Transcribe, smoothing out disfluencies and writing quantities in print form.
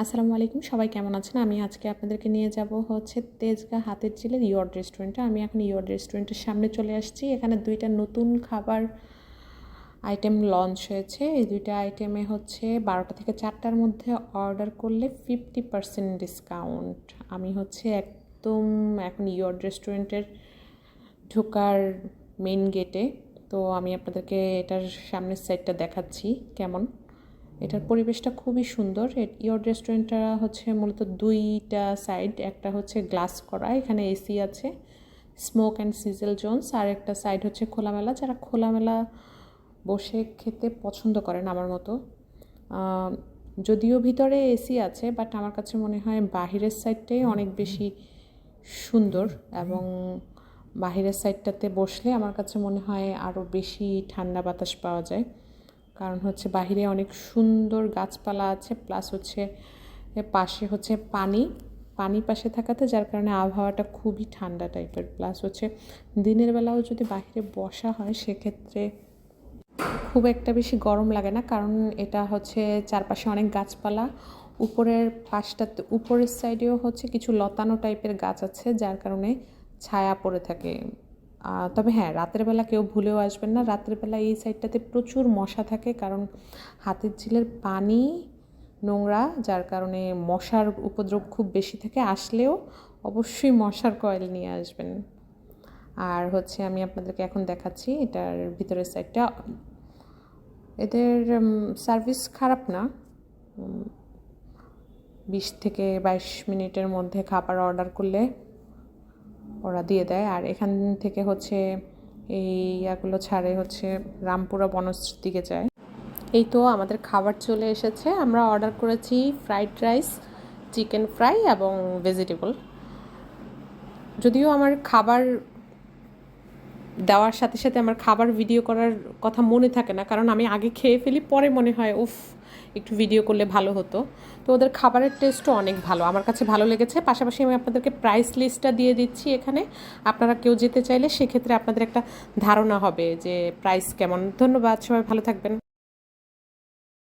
আসসালামু আলাইকুম, সবাই কেমন আছেন? আমি আজকে আপনাদেরকে নিয়ে যাব হচ্ছে তেজগাঁ হাতের ঝিলের ইয়র্ড রেস্টুরেন্টে। আমি এখন ইয়র্ড রেস্টুরেন্টের সামনে চলে আসছি। এখানে দুইটা নতুন খাবার আইটেম লঞ্চ হয়েছে। এই দুইটা আইটেমে হচ্ছে 12টা থেকে 4টার মধ্যে অর্ডার করলে 50% ডিসকাউন্ট। আমি হচ্ছে একদম এখন ইয়র্ড রেস্টুরেন্টের ঢোকার মেইন গেটে। তো আমি আপনাদেরকে এটার সামনের সাইডটা দেখাচ্ছি কেমন। এটার পরিবেশটা খুবই সুন্দর। ইয়র্ড রেস্টুরেন্টটা হচ্ছে মূলত দুইটা সাইড, একটা হচ্ছে গ্লাস করা, এখানে এসি আছে, স্মোক অ্যান্ড সিজেল জোনস, আর একটা সাইড হচ্ছে খোলামেলা। যারা খোলামেলা বসে খেতে পছন্দ করেন আমার মতো, যদিও ভিতরে এসি আছে, বাট আমার কাছে মনে হয় বাহিরের সাইডটাই অনেক বেশি সুন্দর, এবং বাহিরের সাইডটাতে বসলে আমার কাছে মনে হয় আরও বেশি ঠান্ডা বাতাস পাওয়া যায়। কারণ হচ্ছে বাহিরে অনেক সুন্দর গাছপালা আছে, প্লাস হচ্ছে পাশে হচ্ছে পানি পাশে থাকাতে যার কারণে আবহাওয়াটা খুবই ঠান্ডা টাইপের। প্লাস হচ্ছে দিনের বেলাও যদি বাহিরে বসা হয় সেক্ষেত্রে খুব একটা বেশি গরম লাগে না, কারণ এটা হচ্ছে চারপাশে অনেক গাছপালা। উপরের সাইডেও হচ্ছে কিছু লতানো টাইপের গাছ আছে, যার কারণে ছায়া পড়ে থাকে। তবে হ্যাঁ, রাতের বেলা কেউ ভুলেও আসবেন না। রাতের বেলা এই সাইডটাতে প্রচুর মশা থাকে, কারণ হাতের ঝিলের পানি নোংরা, যার কারণে মশার উপদ্রব খুব বেশি থাকে। আসলেও অবশ্যই মশার কয়েল নিয়ে আসবেন। আর হচ্ছে আমি আপনাদেরকে এখন দেখাচ্ছি এটার ভিতরের সাইডটা। এদের সার্ভিস খারাপ না, 20 থেকে 22 মিনিটের মধ্যে খাবার অর্ডার করলে ওরা দিয়ে দেয়। আর এখান থেকে হচ্ছে এই ইয়াগুলো ছাড়ে হচ্ছে রামপুরা বনশ্রীর দিকে যায়। এই তো আমাদের খাবার চলে এসেছে। আমরা অর্ডার করেছি ফ্রাইড রাইস, চিকেন ফ্রাই এবং ভেজিটেবল। যদিও আমার খাবার দেওয়ার সাথে সাথে আমার খাবার ভিডিও করার কথা মনে থাকে না, কারণ আমি আগে খেয়ে ফেলি, পরে মনে হয় উফ একটু ভিডিও করলে ভালো হতো। তো ওদের খাবারের টেস্টও অনেক ভালো, আমার কাছে ভালো লেগেছে। পাশাপাশি আমি আপনাদেরকে প্রাইস লিস্টটা দিয়ে দিচ্ছি এখানে। আপনারা কেউ যেতে চাইলে সেক্ষেত্রে আপনাদের একটা ধারণা হবে যে প্রাইস কেমন। ধন্যবাদ, সবাই ভালো থাকবেন।